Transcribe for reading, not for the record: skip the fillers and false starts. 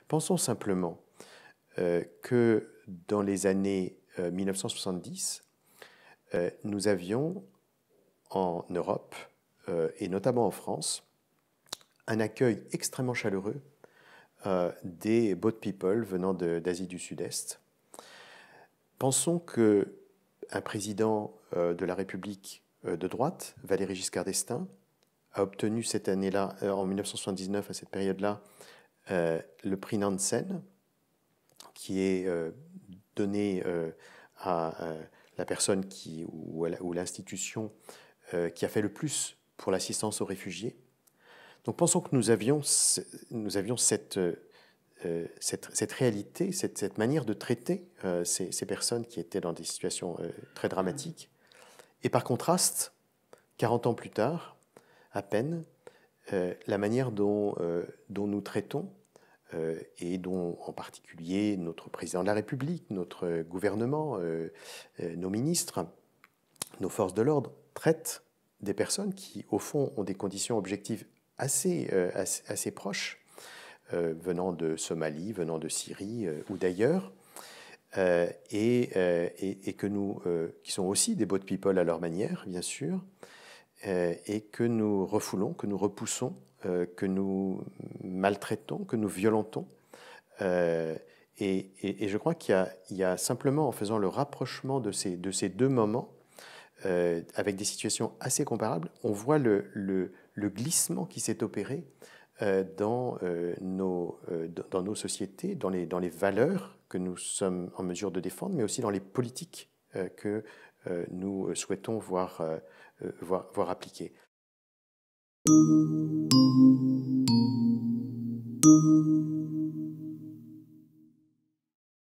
Pensons simplement que dans les années 1970, nous avions en Europe, et notamment en France, un accueil extrêmement chaleureux des boat people venant d'Asie du Sud-Est. Pensons qu'un président de la République de droite, Valéry Giscard d'Estaing, a obtenu cette année-là, en 1979, à cette période-là, le prix Nansen, qui est donné à la personne ou l'institution qui a fait le plus pour l'assistance aux réfugiés. Donc pensons que nous avions cette réalité, cette manière de traiter ces personnes qui étaient dans des situations très dramatiques. Et par contraste, 40 ans plus tard, à peine, la manière dont nous traitons et dont en particulier notre président de la République, notre gouvernement, nos ministres, nos forces de l'ordre traitent des personnes qui, au fond, ont des conditions objectives assez proches, venant de Somalie, venant de Syrie ou d'ailleurs, et que nous, qui sont aussi des boat people à leur manière, bien sûr, et que nous refoulons, que nous repoussons, que nous maltraitons, que nous violentons. Et je crois qu'il y a simplement en faisant le rapprochement de ces deux moments, avec des situations assez comparables, on voit le glissement qui s'est opéré dans nos sociétés, dans les valeurs que nous sommes en mesure de défendre, mais aussi dans les politiques que nous souhaitons voir appliquées.